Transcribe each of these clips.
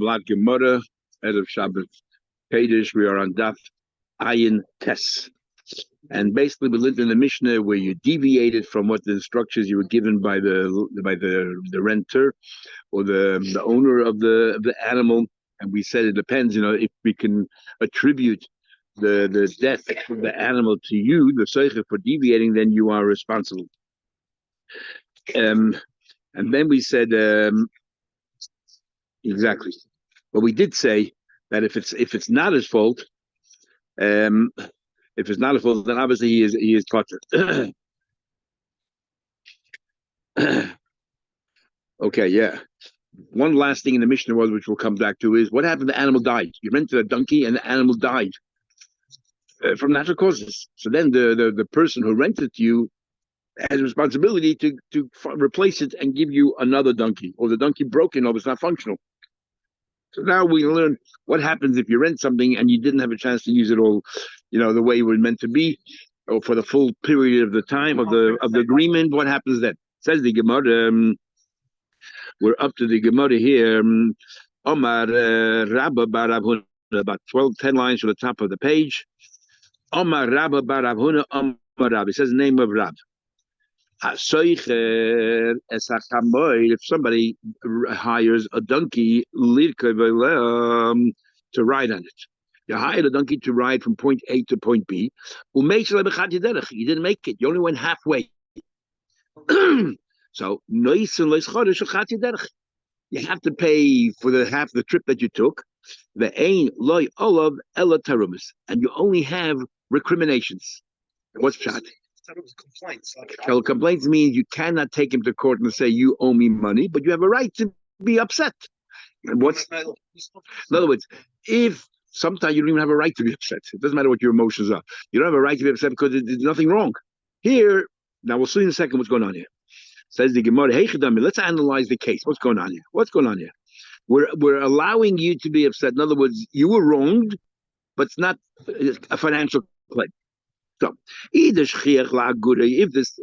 Black Gemara, Erev Shabbat, Kedish. We are on Daf Ayin Tes. And basically, we lived in the Mishnah where you deviated from what the instructions you were given by the renter or the owner of the animal. And we said it depends, if we can attribute the death of the animal to you, the seicher, for deviating, then you are responsible. And then we said exactly. But we did say that if it's not his fault, if it's not his fault, then obviously he is potter. Okay, yeah. One last thing in the Mishnah was, which we'll come back to, is what happened? The animal died. You rented a donkey, and the animal died from natural causes. So then the person who rented to you has a responsibility to replace it and give you another donkey, or the donkey broken, or it's not functional. So now we learn what happens if you rent something and you didn't have a chance to use it all, the way it was meant to be, or for the full period of the time of the agreement. What happens then? Says the Gemara. We're up to the Gemara here. Omar Rabba bar Rav Huna, about 10 lines from the top of the page. Omar Rabba bar Rav Huna, Omar Rab. It says the name of Rab. If somebody hires a donkey to ride on it, you hired a donkey to ride from point A to point B. You didn't make it. You only went halfway. So you have to pay for the half the trip that you took. And you only have recriminations. What's pshat? Complaints. So complaints means you cannot take him to court and say you owe me money, but you have a right to be upset. In other words, if sometimes you don't even have a right to be upset, it doesn't matter what your emotions are. You don't have a right to be upset because there's nothing wrong. Here, now we'll see in a second what's going on here. Says the Gemara, hey, let's analyze the case. What's going on here? What's going on here? We're allowing you to be upset. In other words, you were wronged, but it's not a financial claim. So, if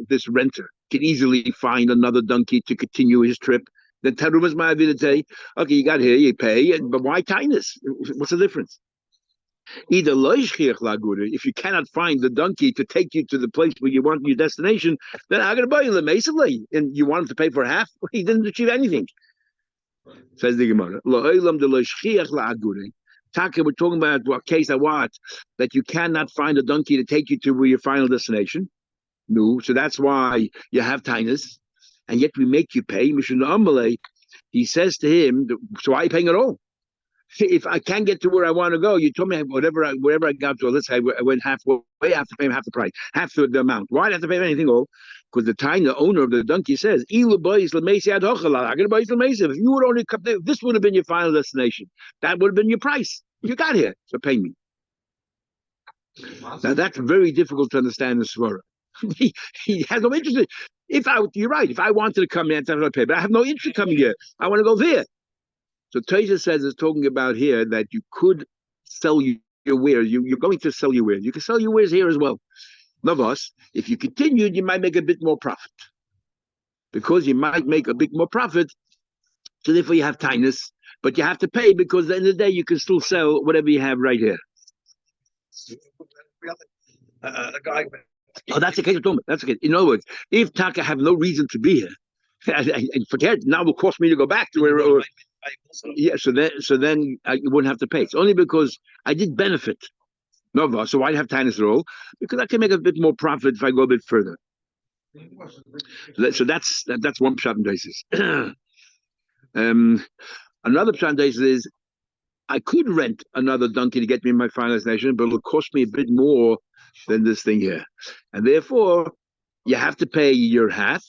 this renter can easily find another donkey to continue his trip, then Tarumas might be to say, okay, you got here, you pay, but why kindness? What's the difference? Either if you cannot find the donkey to take you to the place where you want your destination, then I'm going to buy you the Masonly, and you want him to pay for half. He didn't achieve anything. Says the Gemara. Taka, we're talking about a case of what? That you cannot find a donkey to take you to your final destination. No, so that's why you have tinus, and yet we make you pay. He says to him, so why are you paying at all? If I can't get to where I want to go, you told me wherever I got to, let's say I went halfway, I have to pay him half the price, half the amount. Why do I have to pay anything all? Because the owner of the donkey says, if you would only come there, this would have been your final destination. That would have been your price. You got here, so pay me. Now that's very difficult to understand the Svara. he has no interest you're right. If I wanted to come here, I'd pay, but I have no interest in coming here. I want to go there. So Tosha says it's talking about here that you could sell your wares. You're going to sell your wares. You can sell your wares here as well. Navas, if you continued, you might make a bit more profit. Because you might make a bit more profit, so therefore you have tinus, but you have to pay because at the end of the day you can still sell whatever you have right here. A guy. Oh, that's the case of Thomas. That's okay. In other words, if Taka have no reason to be here, and forget now it will cost me to go back to where. Yeah, so then I wouldn't have to pay. It's only because I did benefit. No, so why do I have tinus at all? Because I can make a bit more profit if I go a bit further. So that's one pshat and basis. Another pshat and basis is I could rent another donkey to get me in my final destination, but it'll cost me a bit more than this thing here, and therefore you have to pay your half.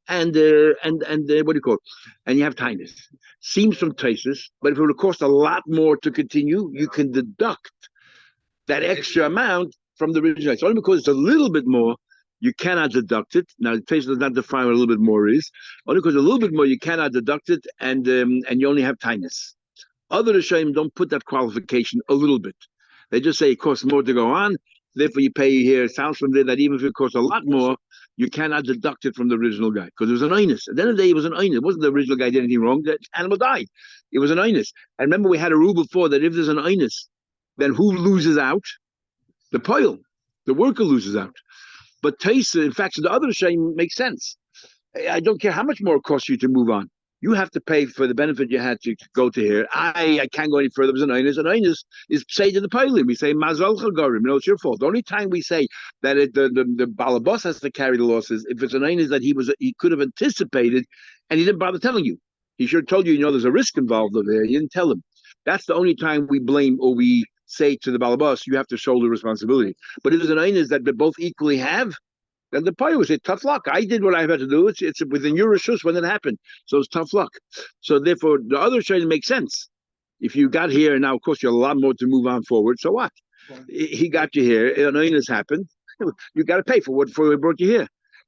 And what do you call it? And you have tinus. Seems from traces, but if it would cost a lot more to continue, you can deduct that extra amount from the original. It's only because it's a little bit more, you cannot deduct it. Now, the traces does not define what a little bit more is. Only because a little bit more, you cannot deduct it, and you only have tinus. Other Rishonim don't put that qualification a little bit. They just say it costs more to go on, therefore you pay here. It sounds from there that even if it costs a lot more, you cannot deduct it from the original guy because it was an einus. At the end of the day, it was an einus. It wasn't the original guy did anything wrong. The animal died. It was an einus. And remember, we had a rule before that if there's an einus, then who loses out? The poil. The worker loses out. But Taisa, in fact, so the other shame makes sense. I don't care how much more it costs you to move on. You have to pay for the benefit you had to go to here. I can't go any further. It was an einus. An einus is say to the pilim. We say mazal chagorim. No, it's your fault. The only time we say that the balabos has to carry the losses if it's an einus that he could have anticipated, and he didn't bother telling you. He should have told you. You know, there's a risk involved over there. You didn't tell him. That's the only time we blame or we say to the balabos, you have to shoulder responsibility. But if there's an einus that they both equally have, then the pilot would say, tough luck. I did what I had to do. It's within your reshus when it happened. So it's tough luck. So therefore, the other shayla makes sense. If you got here, and now, of course, you have a lot more to move on forward. So what? He got you here. An illness happened. You got to pay for what for he brought you here.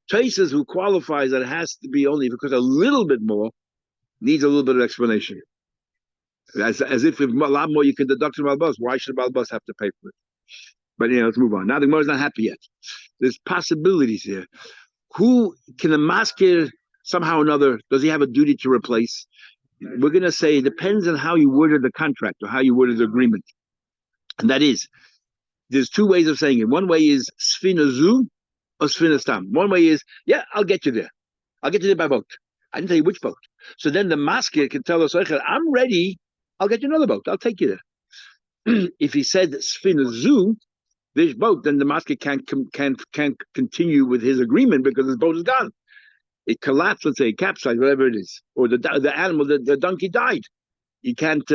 Traces who qualifies that it has to be only because a little bit more needs a little bit of explanation. As if a lot more you can deduct from Balbus. Why should Balbus have to pay for it? But let's move on. Now the Gemara is not happy yet. There's possibilities here. Who can the masker somehow or another? Does he have a duty to replace? We're going to say it depends on how you worded the contract or how you worded the agreement. And that is, there's two ways of saying it. One way is sfina zu or sfina stam. One way is, yeah, I'll get you there. I'll get you there by boat. I didn't tell you which boat. So then the masker can tell us, I'm ready. I'll get you another boat. I'll take you there. If he said sfina zu, this boat, then the master can't continue with his agreement because his boat is gone. It collapsed, let's say, it capsized, whatever it is, or the animal, the donkey died. He can't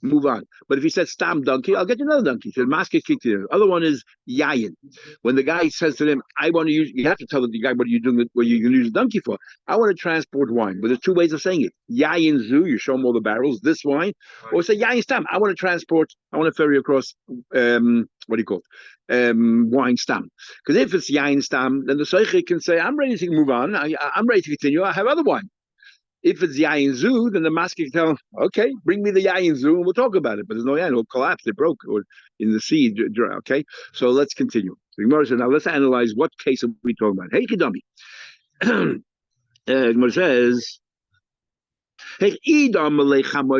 move on. But if he said stam donkey, I'll get you another donkey. So the master kicked it in. The other one is yayin. When the guy says to them, I want to use, you have to tell the guy what are you doing, what you can use a donkey for. I want to transport wine. But there's two ways of saying it. Yayin zu, you show him all the barrels, this wine, or say yayin stam. I want to ferry across what do you call it? Wine stam. Because if it's yain stam, then the soichi can say, I'm ready to move on. I'm ready to continue. I have other wine. If it's yain zu, then the master can tell him, okay, bring me the yain zu and we'll talk about it. But there's no yain. It'll collapse. It broke or in the sea. Okay, so let's continue. Gemara says, now let's analyze what case are we talking about. Hey, Kidami. Gemara says, hey,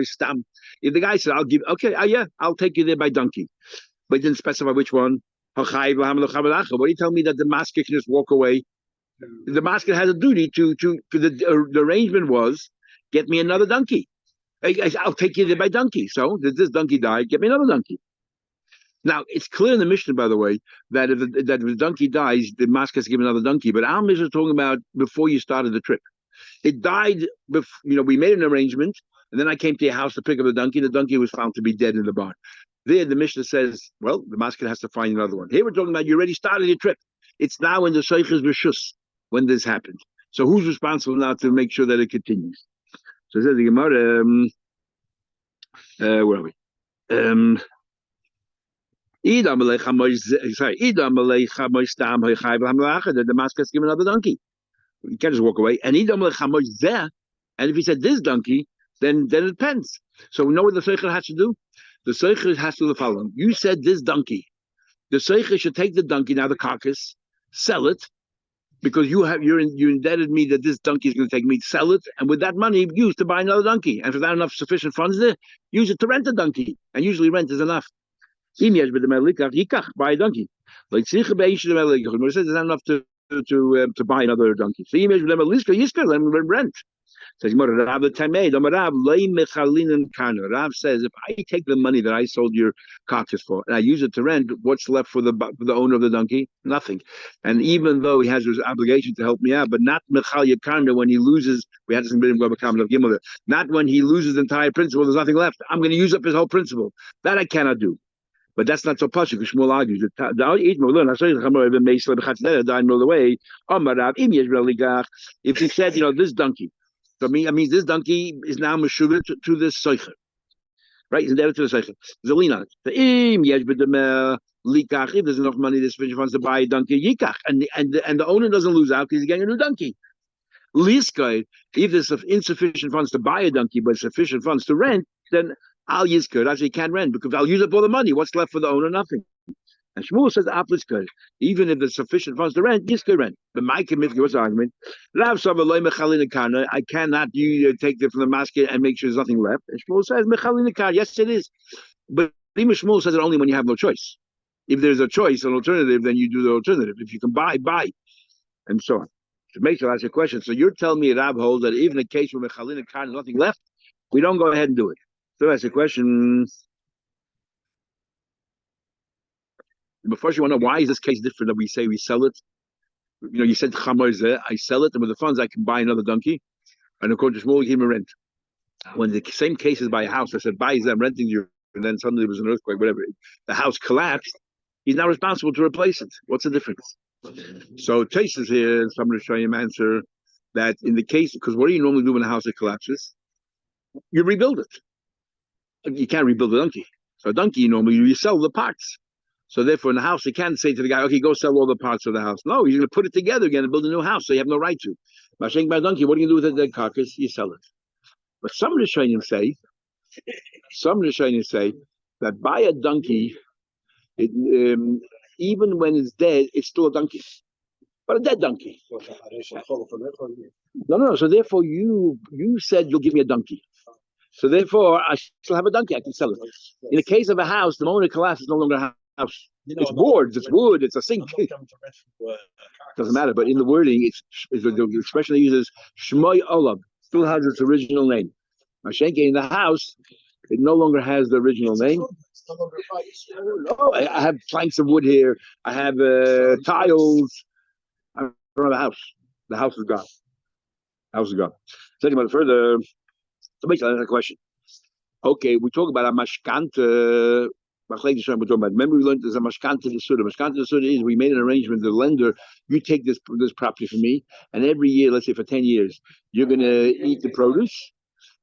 stam. If the guy said, I'll give, okay, yeah, I'll take you there by donkey. But he didn't specify which one. What do you tell me that the masker can just walk away? The masker has a duty to the arrangement was get me another donkey. I'll take you there by donkey. So this donkey died, get me another donkey. Now it's clear in the Mishnah, by the way, that if the donkey dies, the masker has to give another donkey. But our Mishnah is talking about before you started the trip. It died before, we made an arrangement, and then I came to your house to pick up the donkey. The donkey was found to be dead in the barn. There, the Mishnah says, well, the masker has to find another one. Here we're talking about you already started your trip. It's now in the Sheikh's Rishus when this happened. So who's responsible now to make sure that it continues? So it says the Gemara, where are we? The masker has to give another donkey. You can't just walk away. And if he said this donkey, then it depends. So we know what the Sheikh has to do. The Seicher has to do the following. You said this donkey. The Seicher should take the donkey, now the carcass, sell it, because you indebted me that this donkey is going to take me, sell it, and with that money, use to buy another donkey. And if there's not enough sufficient funds there, use it to rent a donkey. And usually rent is enough. Buy a donkey. Like it says there's not enough to buy another donkey. So let him rent. Says Rav says, if I take the money that I sold your carcass for and I use it to rent, what's left for the owner of the donkey? Nothing. And even though he has his obligation to help me out, but not Mechal Yakanda when he loses, we had this in Gimel, not when he loses the entire principle, there's nothing left. I'm going to use up his whole principle. That I cannot do. But that's not so possible because Shmuel argues. If he said, this donkey, so that means this donkey is now meshuvah to this seicher, right? He's indebted to the seicher. There's a lien on it. If there's enough money, there's sufficient funds to buy a donkey, yikach, and the owner doesn't lose out because he's getting a new donkey. Liskay, if there's insufficient funds to buy a donkey but sufficient funds to rent, then I'll use good. Actually, can't rent because I'll use up all the money. What's left for the owner? Nothing. And Shmuel says the opposite good. Even if there's sufficient funds to rent, yes, could rent. But my committee, what's the argument? I cannot you take it from the basket and make sure there's nothing left. And Shmuel says, yes, it is. But even Shmuel says it only when you have no choice. If there's a choice, an alternative, then you do the alternative. If you can buy, and so on. To make sure that's your question. So you're telling me, Rab holds that even in a case where Mechalin Khan is nothing left, we don't go ahead and do it. So that's the question. But first, you want to know why is this case different that we say we sell it? You said Chamar, I sell it, and with the funds I can buy another donkey. And according to Shmuel, we give him a rent. When the same case is by a house, I said, buy them, renting you, and then suddenly there was an earthquake, whatever. The house collapsed. He's now responsible to replace it. What's the difference? So Chase is here, so I'm going to show you an answer that in the case, because what do you normally do when a house collapses? You rebuild it. You can't rebuild a donkey. So a donkey, normally you sell the parts. So therefore, in the house, you can't say to the guy, okay, go sell all the parts of the house. No, you're going to put it together again and build a new house, so you have no right to. By saying by a donkey, what are you going to do with the dead carcass? You sell it. But some of the Rishonim say that by a donkey, even when it's dead, it's still a donkey. But a dead donkey. No. So therefore, you said you'll give me a donkey. So therefore, I still have a donkey. I can sell it. In the case of a house, the moment it collapses, it's no longer a house. It's boards, it's wood, it's a sink. Doesn't matter. But in the wording, the expression they use is Shmoy Olav. Still has its original name. Mashenke in the house, it no longer has the original name. No, I have planks of wood here. I have tiles. I don't have a house. The house is gone. Thinking about it further, to make another question. Okay, we talk about a mashkanta. Remember, we learned there's a mashkanta de suda. Mashkanta de suda is we made an arrangement. The lender, you take this property from me, and every year, let's say for 10 years, you're going to eat the produce,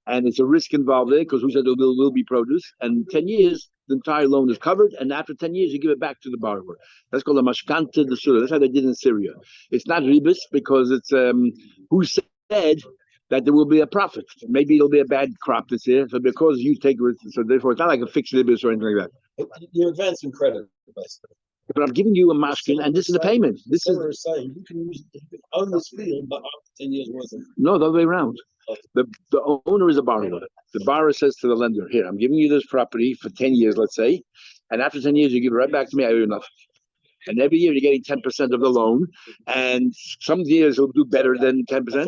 and it's a risk involved there because who said there will be produce, and 10 years the entire loan is covered, and after 10 years you give it back to the borrower. That's called a mashkanta de suda. That's how they did in Syria. It's not ribis because it's who said that there will be a profit. Maybe it'll be a bad crop this year. So because you take it, so therefore it's not like a fixed ribis or anything like that. You're advancing credit, basically. But I'm giving you a mashkin, and this is a payment. This is saying you can own this field, but after 10 years worth of. No, the other way around. The owner is a borrower. The borrower says to the lender, "Here, I'm giving you this property for 10 years, let's say, and after 10 years you give it right back to me. I owe you nothing." And every year you're getting 10% of the loan, and some years it'll do better than 10%.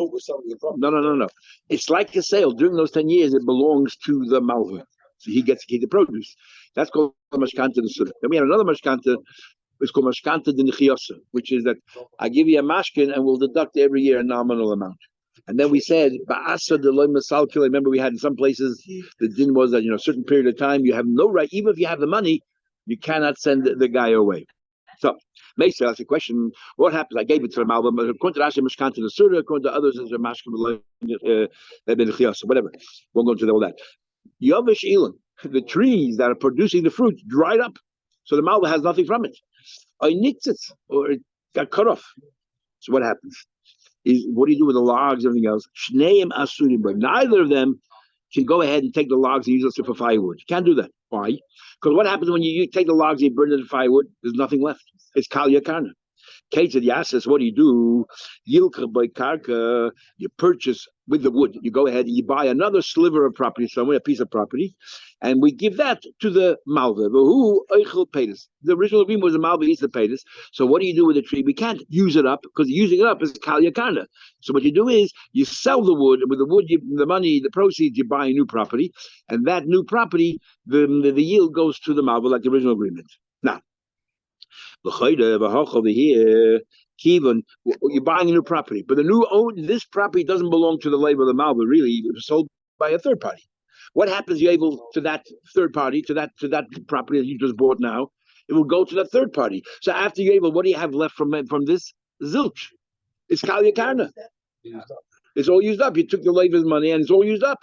No. It's like a sale. During those 10 years, it belongs to the malva. So he gets to keep the produce. That's called mashkanta de suda. Then we have another mashkanta. It's called mashkanta de nechiyasa, which is that I give you a mashkin and we'll deduct every year a nominal amount. And then we said, ba'asa de loy masal kila. Remember, we had in some places the din was that a certain period of time you have no right, even if you have the money, you cannot send the guy away. So, Mesa, that's a question. What happens? I gave it to the Malva, but according to Rashi, Mashkanta the Surah, according to others, it's a Mashkanta, whatever. Won't go into all that. Yavish Elan, the trees that are producing the fruit dried up, so the Malva has nothing from it. I nicked it, or it got cut off. So what happens? What do you do with the logs, everything else? Shneim Asurim, but neither of them can go ahead and take the logs and use them for firewood. You can't do that. Why? Because what happens when you take the logs and you burn it in firewood? There's nothing left. It's kal yakana. Kate said, Yassis, what do? Yilka by karka, you purchase with the wood. You go ahead and you buy another sliver of property somewhere, a piece of property, and we give that to the malva. The original agreement was the malva eats the paytas. So what do you do with the tree? We can't use it up because using it up is kal yakana. So what you do is you sell the wood, and with the wood, the money, the proceeds, you buy a new property, and that new property, the yield goes to the malva like the original agreement. Now, over here, Kevin, you're buying a new property, but this property doesn't belong to the labor of the Malva. Really, it was sold by a third party. What happens? You're able to that third party, to that property that you just bought now. It will go to that third party. So after you're able, what do you have left from this? Zilch. It's Kal Yakarna. It's all used up. You took the labor's money and it's all used up.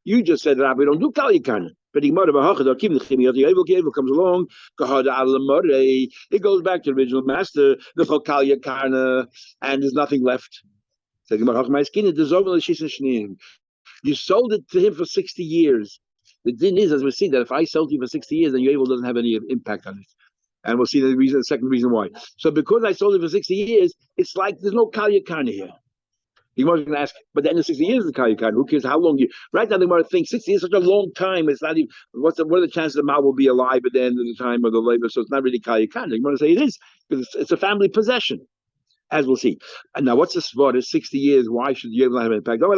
You just said that we don't do Kal Yakarna. But the Evil comes along, it goes back to the original master, the Chokal Yakarna, and there's nothing left. You sold it to him for 60 years. The din is, as we see, that if I sold you for 60 years, then your Evil doesn't have any impact on it. And we'll see the second reason why. So because I sold it for 60 years, it's like there's no Kal Yakana here. You might going to ask, but the end of 60 years is Kal Yakana. Who cares how long you? Right now, they might think 60 years is such a long time. It's not even. What are the chances the Mal will be alive at the end of the time of the labor? So it's not really Kal Yakana. You want to say it is because it's a family possession, as we'll see. And now, what's the spot? It's 60 years. Why should you have an impact? It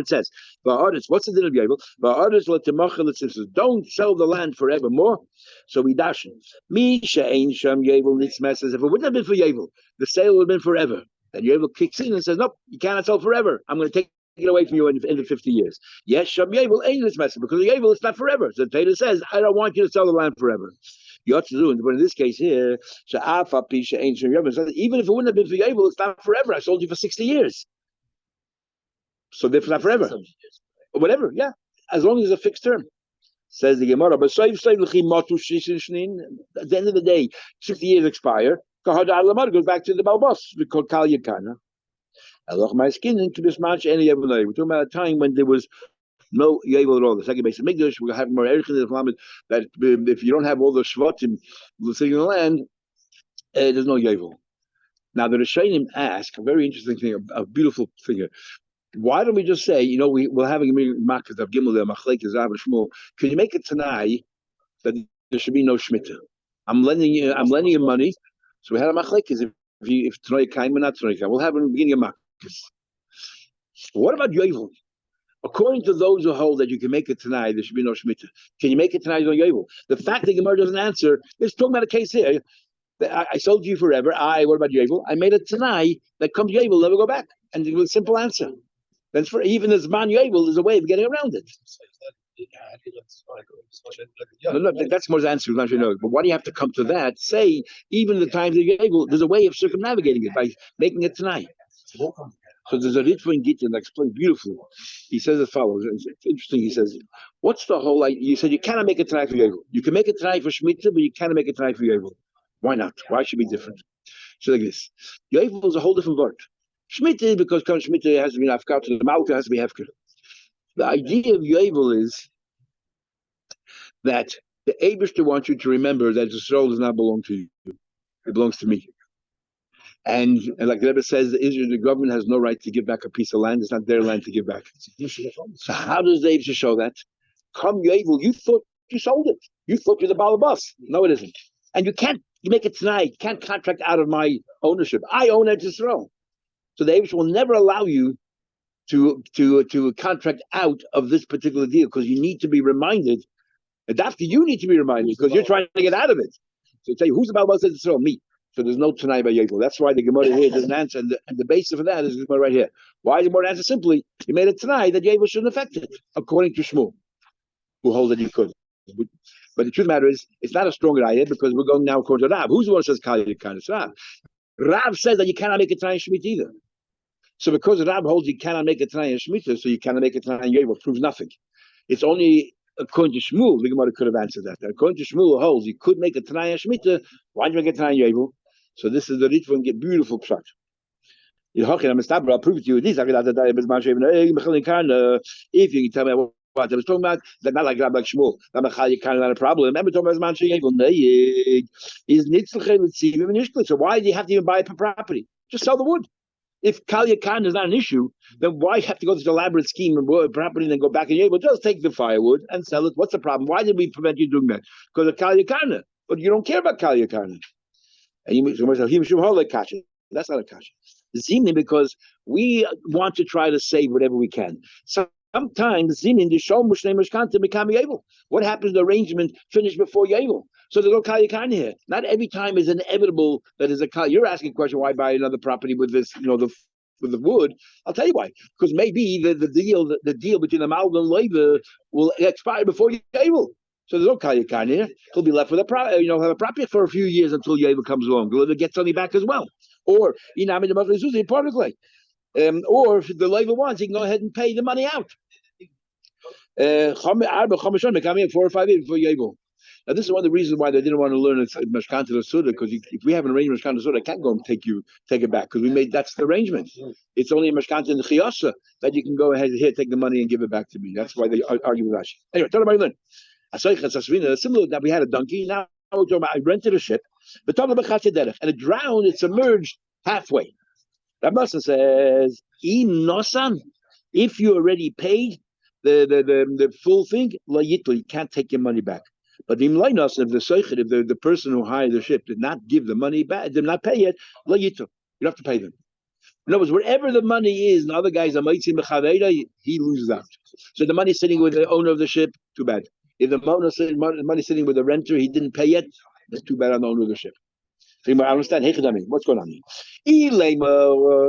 says, what's the din of Yovel? Don't sell the land forevermore. So we dash. Misha ain't Sham Yovel Nitzmes says, if it wouldn't have been for Yovel, the sale would have been forever. Then Yovel kicks in and says, nope, you cannot sell forever. I'm going to take it away from you in the 50 years. Yes, Sham Yovel ain't Nitzmes because the Yovel it's not forever. So the Taylor says, I don't want you to sell the land forever. But in this case here, even if it wouldn't have been for Yovel, it's not forever. I sold you for 60 years. So therefore, not forever. Or whatever, yeah. As long as it's a fixed term. Says the Gemara, but at the end of the day, 60 years expire. Goes back to the Balbos. We call Kal Yakana. We're talking about a time when there was no Yovel at all. The second base of Migdash, we're going to have more Erich in the that if you don't have all the Shvatim sitting in the land, there's no Yovel. Now, the Rishonim ask a very interesting thing, a beautiful thing. Why don't we just say, we'll have a Makkah of Gimel, Machlek, Zav, Shmuel. Can you make it tonight that there should be no Shemitah? I'm lending you money. So we had a Machlek, if Tanoy Kaim or not Tanoy Kaim. We'll have it in the beginning of Makkah. What about Yovel? According to those who hold that you can make it tonight, there should be no Shemitah. Can you make it tonight? No Yovel. The fact that Gemara doesn't answer is talking about a case here. I sold you forever. What about Yovel? I made it tonight that comes Yovel, never go back. And with a simple answer. Then for even as man Yovel, there's a way of getting around it. No, that's more the answer. But why do you have to come to that? Say, even the times of Yovel, there's a way of circumnavigating it by making it tonight. So there's a Ritva in Gittin that explains beautifully. He says as follows. It's interesting. He says, what's the whole idea? You said you cannot make it tonight for Yovel. You can make it tonight for Shemitah, but you cannot make it tonight for Yovel. Why not? Why should it be different? So like this. Yovel is a whole different word. Shemitah, because Shemitah has to be Afkar, to the Malka has to be Hefker. The idea of Yovel is that the Eibishter wants you to remember that the soul does not belong to you. It belongs to me. And like the Rebbe says, the government has no right to give back a piece of land. It's not their land to give back. So how does the Eibishter show that? Come Yovel, you thought you sold it. You thought you're the Balabas. No, it isn't. And you make it tonight. You can't contract out of my ownership. I own Eretz Yisrael. So the Eibush will never allow you to contract out of this particular deal because you need to be reminded. And after you need to be reminded because you're trying to get out of it. So you tell you, who's the Balabas Eretz Yisrael? Me. So there's no Tanai by Yovel. That's why the Gemara here doesn't answer. And the basis for that is the Gemara right here. Why the Gemara answer simply? You made it tonight that Yovel shouldn't affect it, according to Shmuel, who holds that you could. But the truth of the matter is, it's not a stronger idea because we're going now according to Rav. Who's the one who says Kal Yakana? It's Rav. Rav says that you cannot make it tonight in Shemitah either. So because Rav holds you cannot make it tonight in Shemitah, so you cannot make it tonight in Yovel, proves nothing. It's only according to Shmuel, the Gemara could have answered that. According to Shmuel, who holds you could make it tonight in Shemitah, why do you make it tonight in Yovel? So this is the Ritva and get beautiful pshat. I'll prove it to you. If you can tell me what I was talking about, that not like Shmuel. Not a problem. Remember talking about Zman is so why do you have to even buy a property? Just sell the wood. If Kal Yakan is not an issue, then why have to go to this elaborate scheme and buy a property and then go back and just take the firewood and sell it? What's the problem? Why did we prevent you doing that? Because of Kal Yakan. But you don't care about Kal Yakan. And that's not a kasha. Zimni, because we want to try to save whatever we can. Sometimes Zimni, the Shom Mushnei Mishkanta become Yovel. What happens to the arrangement finished before Yovel? So there's no Kal Yakan here. Not every time is inevitable that is a Kal. You're asking a question, why buy another property with this, with the wood? I'll tell you why. Because maybe the deal between the Mal and Leiva will expire before Yovel. So there's no Kal Yakan here. He'll be left with have a property for a few years until Yovel comes along. He'll get something back as well. Or or if the Leiva wants, he can go ahead and pay the money out. 4 or 5 years before Yovel. Now, this is one of the reasons why they didn't want to learn Mashkanta Suda, because if we have an arrangement Mashkanta Suda, I can't go and take it back, because that's the arrangement. It's only a Mashkanta in the Chiyasa that you can go ahead here, take the money and give it back to me. That's why they argue with Rashi. Anyway, tell them I learned. Similar that we had a donkey. Now we're talking about I rented a ship, and it drowned, it submerged halfway. Rabbasan says, if you already paid the full thing, you can't take your money back. But if the person who hired the ship did not give the money back, did not pay it, you have to pay them. In other words, wherever the money is, and other guys are he loses out. So the money sitting with the owner of the ship, too bad. If the money sitting with the renter, he didn't pay it, that's too bad on the owner of the ship. So I understand. What's going on here?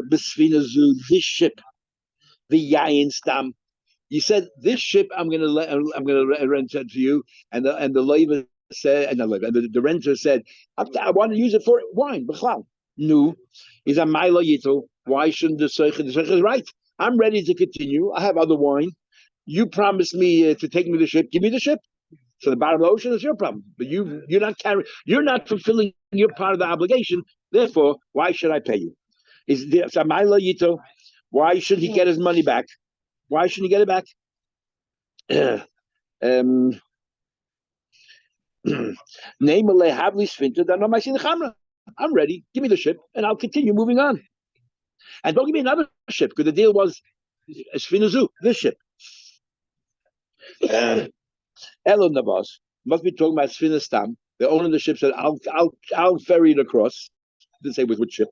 This ship, the Yayin Stam. You said this ship I'm gonna rent it to you, and the labor said, and the renter said, I want to use it for wine. No, is a Milo Yito. Why shouldn't the Seichel? The Seichel is right. I'm ready to continue. I have other wine. You promised me to take me the ship. Give me the ship. So the bottom of the ocean is your problem. But you're not fulfilling your part of the obligation. Therefore, why should I pay you? Is there Samaila Yito? Why should he get his money back? Why shouldn't he get it back? I'm ready. Give me the ship, and I'll continue moving on. And don't give me another ship, because the deal was Sfinazu, this ship. Elon Navas must be talking about Sfinistam. The owner of the ship said, "I'll ferry it across." Didn't say with which ship.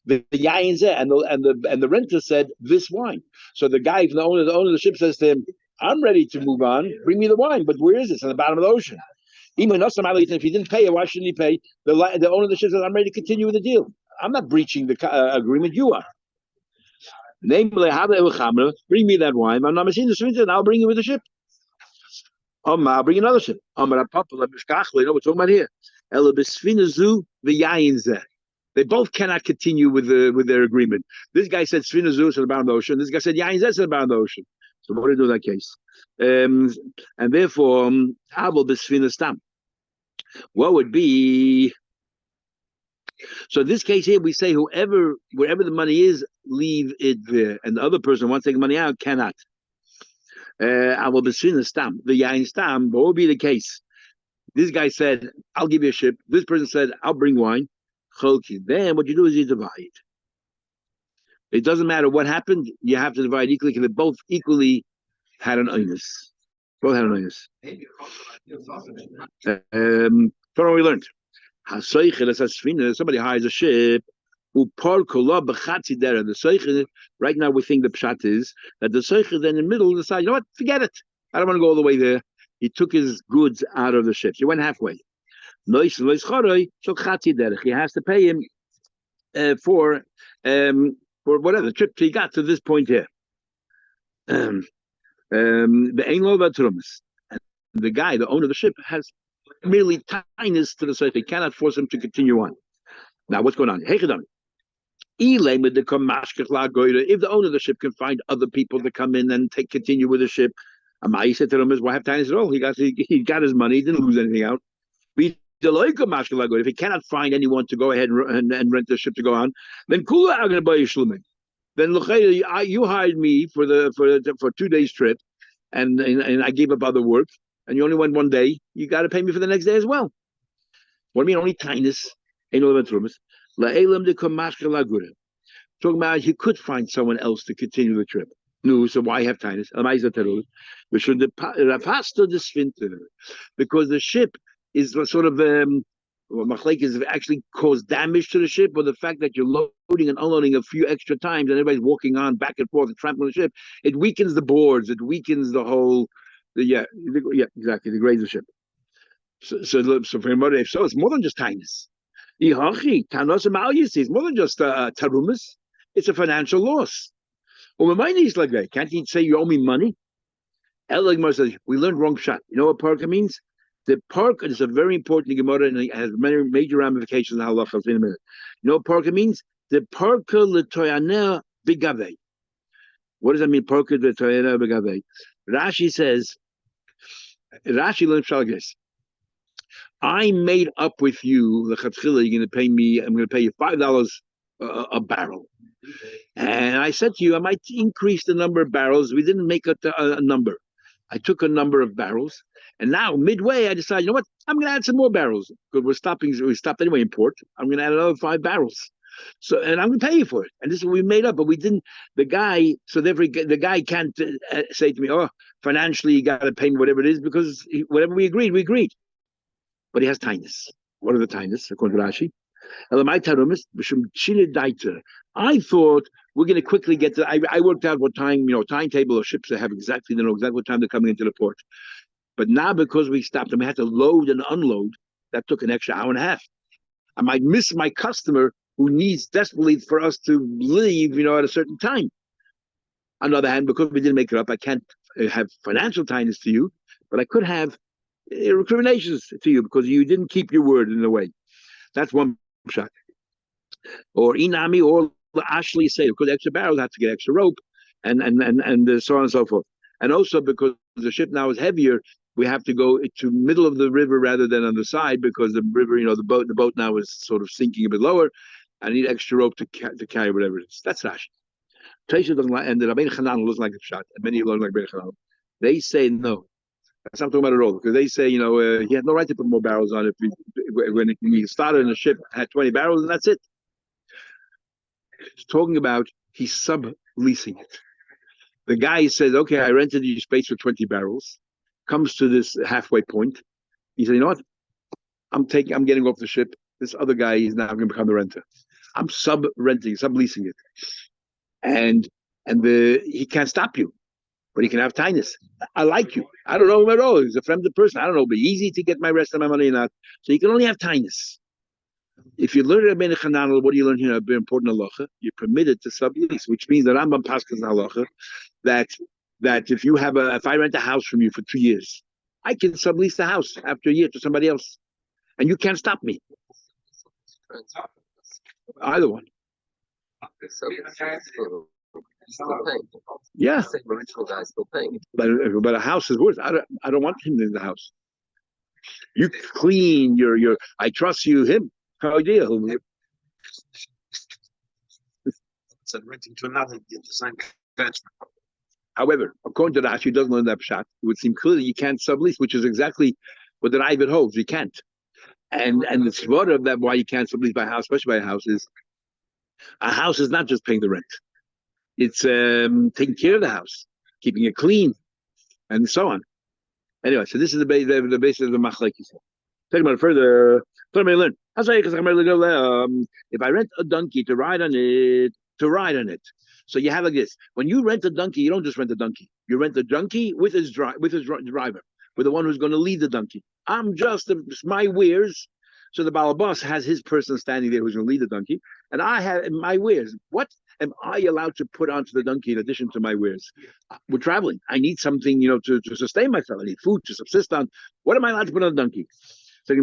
The Yainze and the renter said, "This wine." So the guy, the owner of the ship, says to him, "I'm ready to move on. Bring me the wine, but where is it? It's on the bottom of the ocean." If he didn't pay it, why shouldn't he pay? The owner of the ship says, "I'm ready to continue with the deal. I'm not breaching the agreement. You are." Bring me that wine. I'm not machine the and I'll bring you with the ship. I'll bring another ship. You know what we're talking about here. They both cannot continue with their agreement. This guy said Svinazu to the bottom of the ocean. This guy said Yain to the bottom of the ocean. So what do you do in that case? And therefore, Abel Bisfinastam. What would be? So in this case here, we say wherever the money is, leave it there, and the other person wants to take money out cannot. Abel Bisfinastam, the Yain Stam. What would be the case? This guy said, "I'll give you a ship." This person said, "I'll bring wine." Then what you do is you divide. It doesn't matter what happened; you have to divide equally because they both equally had an onus. Both had an onus. What we learned? Somebody hires a ship. The seichel. Right now, we think the pshat is that the seichel then in the middle decides, you know what? Forget it. I don't want to go all the way there. He took his goods out of the ship. He went halfway. He has to pay him for whatever the trip he got to this point here. The guy, the owner of the ship, has merely tightness to the side. He cannot force him to continue on. Now, what's going on? If the owner of the ship can find other people to come in and continue with the ship, Amai said to him, "Why have tightness at all? He got his money. He didn't lose anything out." If he cannot find anyone to go ahead and rent the ship to go on, then Kula are going to buy you shlumin. Then you hired me for 2 days trip, and I gave up other work, and you only went 1 day. You got to pay me for the next day as well. What do you mean only kindness? Ain't no about trumas. Talking about he could find someone else to continue the trip. No, so why have kindness? We should because the ship is sort of Machlek is actually caused damage to the ship, or the fact that you're loading and unloading a few extra times and everybody's walking on back and forth and trampling the ship, it weakens the boards, it weakens the whole, exactly, degrades the ship. So for him, if so, it's more than just kindness. It's more than just tarumas. It's a financial loss. Well, my money is like that. Can't he say you owe me money? Elegmar says we learned wrong shot. You know what parka means? The parka is a very important Gemara and it has many major ramifications in halacha. In a minute. You know what parka means? The parka letoyaneh bigave. What does that mean? Parka letoyaneh bigave. Rashi says. Rashi learns shalgis. I made up with you the chatchila. You're going to pay me. I'm going to pay you $5 a barrel. And I said to you, I might increase the number of barrels. We didn't make a number. I took a number of barrels, and now midway, I decided, you know what? I'm going to add some more barrels because we stopped anyway in port. I'm going to add another 5 barrels. So, and I'm going to pay you for it. And this is what we made up, but we didn't. The guy, so therefore, the guy can't say to me, "Oh, financially, you got to pay me whatever it is," because whatever we agreed. But he has tinus. What are the tinus according to Rashi? I thought we're going to quickly get to. I worked out what time, timetable of ships they have exactly. They know exactly what time they're coming into the port. But now because we stopped and we had to load and unload, that took an extra hour and a half. I might miss my customer who needs desperately for us to leave, at a certain time. On the other hand, because we didn't make it up, I can't have financial tightness to you, but I could have recriminations to you because you didn't keep your word in a way. That's one shot. Or inami, or actually say because extra barrels have to get extra rope, and so on and so forth. And also because the ship now is heavier, we have to go to middle of the river rather than on the side because the river, the boat now is sort of sinking a bit lower. I need extra rope to carry whatever it is. That's Rashi. Taisha doesn't like, and the Rabbein Chanan looks like a shot, and many learn like Rabbein Chanan. They say no. That's not talking about it at all because they say, he had no right to put more barrels on it. When he started in the ship, had 20 barrels, and that's it. It's talking about he's subleasing it. The guy says, "Okay, I rented you space for 20 barrels." Comes to this halfway point. He said, "You know what? I'm getting off the ship. This other guy is now going to become the renter. I'm subleasing it, and he can't stop you, but he can have tinus. I like you. I don't know him at all. He's a friendly person. I don't know. It'll be easy to get my rest of my money or not. So you can only have tinus. If you learn Rabbeinu Chananel, what do you learn here? A very important halacha. You're permitted to sublease, which means that Rambam paskas halacha that if I rent a house from you for 2 years, I can sublease the house after a year to somebody else, and you can't stop me. Either one. Yeah, but a house is worth. I don't want him in the house. You clean your. I trust you. Him. How idea? So renting to another, get the same catchment. However, according to Rashi, he doesn't learn that pshat. It would seem clearly you can't sublease, which is exactly what the Ravid holds. You can't. And the svara of that why you can't sublease by a house, especially by a house, is not just paying the rent. It's taking care of the house, keeping it clean, and so on. Anyway, so this is the basis of the machlekes. Talking about it further, let me learn. If I rent a donkey to ride on it, so you have like this. When you rent a donkey, you don't just rent a donkey. You rent the donkey with his driver, with the one who's going to lead the donkey. I'm just my wares. So the balabas has his person standing there who's going to lead the donkey, and I have my wares. What am I allowed to put onto the donkey in addition to my wares? We're traveling. I need something, to sustain myself. I need food to subsist on. What am I allowed to put on the donkey? So he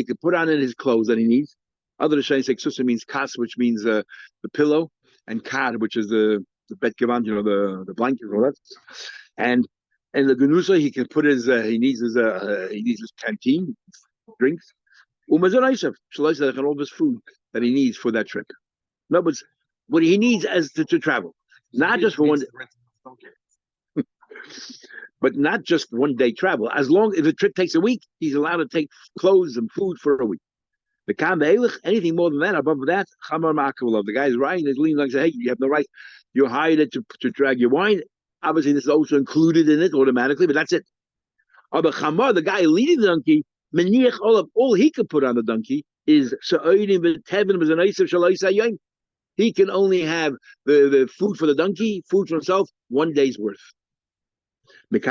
could put on in his clothes that he needs. Other Rishonim say ksusa means kas, which means the pillow, and kad, which is the bet gevant, the blanket and all that. And the genusa, he can put he needs his canteen, drinks. Umazon and all his food that he needs for that trip. No, but what he needs as to travel, not just for one. But not just 1 day travel. As long if the trip takes a week, he's allowed to take clothes and food for a week. The anything more than that, above that, chamar ma'akav. The guy's riding, is leaning like say, "Hey, you have no right. You're hired to drag your wine." Obviously, this is also included in it automatically, but that's it. The chamar, the guy leading the donkey, meniach all he could put on the donkey is he can only have the food for the donkey, food for himself, 1 day's worth. Hey, if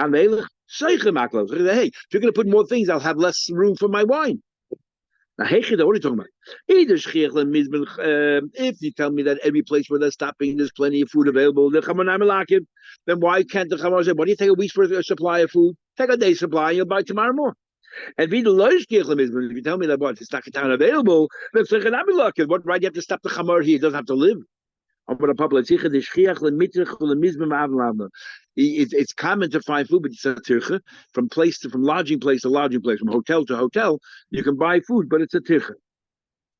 you're going to put more things, I'll have less room for my wine. Now, what are you talking about? If you tell me that every place where they're stopping, there's plenty of food available, then why can't the Chamar say, "Why do you take a week's worth of supply of food? Take a day's supply and you'll buy tomorrow more." And if you tell me that it's not available, then what right do you have to stop the Chamar here? He doesn't have to live. It's common to find food, but it's a tircha from lodging place to lodging place, from hotel to hotel. You can buy food, but it's a tircha.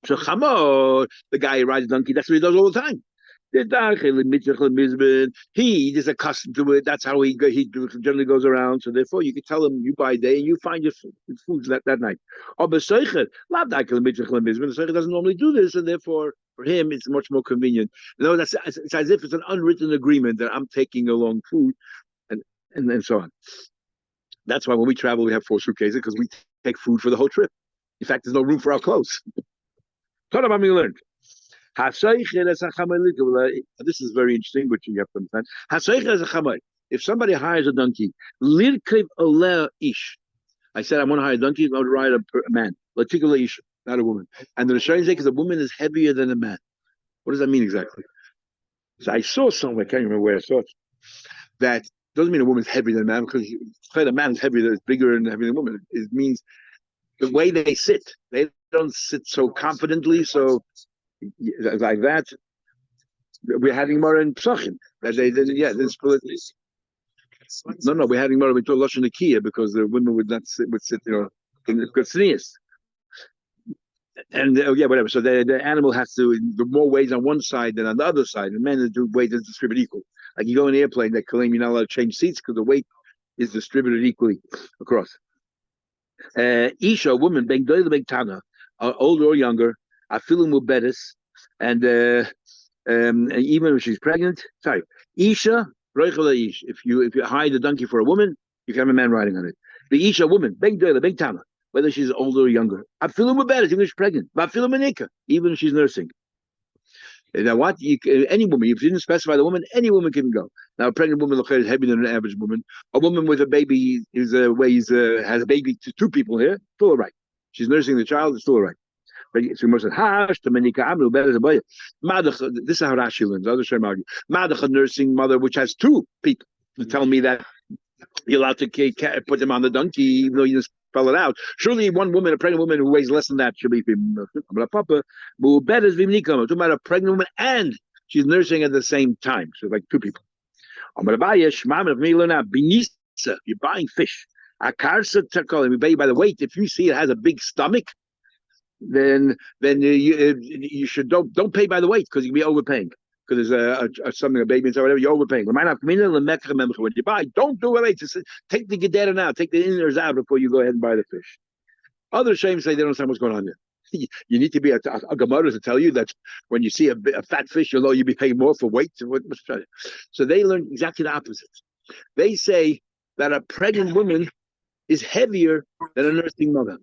So chamor, the guy who rides a donkey, that's what he does all the time. He's accustomed to it. That's how he generally goes around. So therefore, you can tell him you buy a day and you find your food that night. The Seicher doesn't normally do this, and therefore for him it's much more convenient. No, it's as if it's an unwritten agreement that I'm taking along food and so on. That's why when we travel, we have 4 suitcases because we take food for the whole trip. In fact, there's no room for our clothes. We learned. This is very interesting, but you have to understand. If somebody hires a donkey, I said I want to hire a donkey, I want to ride a man, not a woman. And the Rishonim say because a woman is heavier than a man. What does that mean exactly? So I saw somewhere, I can't remember where I saw it, that doesn't mean a woman's heavier than a man, because a man is heavier, is bigger and heavier than a woman. It means the way they sit. They don't sit so confidently, so like that. We're having more in Psachim. That they didn't, No, we're having more of a Lashon Nakiya because the women would sit, in the sneeze. And whatever. So the animal has to, the more weight on one side than on the other side. The men do weight is distributed equal. Like you go in an airplane, they claim you're not allowed to change seats because the weight is distributed equally across. Isha, woman, being big tana, older or younger, I feel him with betis, and even if she's pregnant, sorry, Isha, if you hire the donkey for a woman, you can have a man riding on it. The Isha woman, big tana, whether she's older or younger, I feel him with betis, even if she's pregnant, but I feel him manika, even if she's nursing. Now, any woman, if you didn't specify the woman, any woman can go. Now, a pregnant woman is heavier than an average woman. A woman with a baby has a baby to 2 people here, still all right. She's nursing the child, it's still all right. So we said, this is how Rashi learns. Other Shem argue. Madach, nursing mother, which has 2 people, to tell me that you're allowed to put them on the donkey, even though you just spell it out. Surely one woman, a pregnant woman who weighs less than that, should be Papa. But better is Vimnikam. Talking about a pregnant woman and she's nursing at the same time. So like 2 people. You're buying fish. We pay by the weight. If you see it has a big stomach, then you should don't pay by the weight because you can be overpaying. Because there's something, a baby inside, whatever, you're overpaying. When you buy, don't do it. Just take the gedera now, take the inners out before you go ahead and buy the fish. Other shames say they don't understand what's going on there. You need to be a Gemara to tell you that when you see a fat fish, you'll know you'll be paying more for weight. So they learn exactly the opposite. They say that a pregnant woman is heavier than a nursing mother.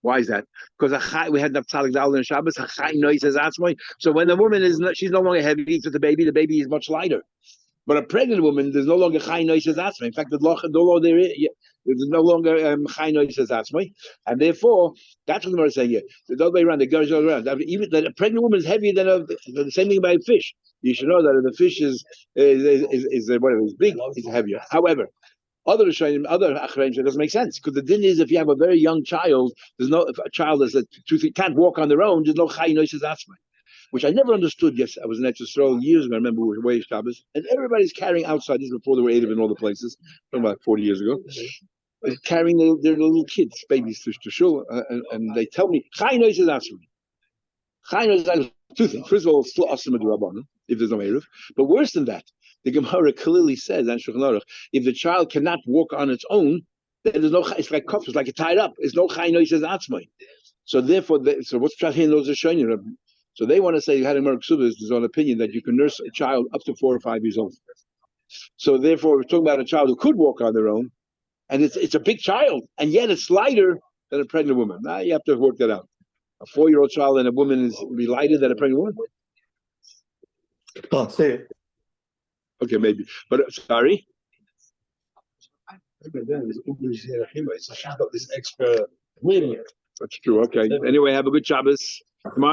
Why is that? Because we had Naftalik Dal and Shabbos. So when the woman she's no longer heavy to the baby is much lighter. But a pregnant woman, there's no longer Chai Noises Atzmai. In fact, there's no longer Chai Noises Atzmai. And therefore, that's what the Gemara is saying here. The other way around, the goes around. Even that a pregnant woman is heavier than the same thing about fish. You should know that if the fish is whatever, is big, it's heavier. However, other achrayim, it doesn't make sense because the din is if you have a very young child, if a child can't walk on their own, there's no Chai Noises Atzmai. Which I never understood. Yes, I was in Etzisrael years ago. I remember we were away Shabbos, and everybody's carrying outside. This is before there were Eidim in all the places, about 40 years ago. Carrying their little kids, babies to shul, and they tell me, Chai Noises Atzmai. Chai Noises Atzmai. 2 things. First of all, it's still Asma D'Rabbanan if there's no Eruv. But worse than that, the Gemara clearly says, and Shulchan Aruch, if the child cannot walk on its own, then there's no. It's like cuffs, it's like it's tied up. There's no Chai Noises Atzmai. So therefore, what's Shachin those are showing you? So they want to say, had a Merk Subas, there's an opinion that you can nurse a child up to 4 or 5 years old. So therefore, we're talking about a child who could walk on their own, and it's a big child, and yet it's lighter than a pregnant woman. Now you have to work that out. A 4-year-old child and a woman be lighter than a pregnant woman? Can't say it. Okay, maybe. But sorry? It's got this extra. That's true. Okay. Anyway, have a good Shabbos. Tomorrow.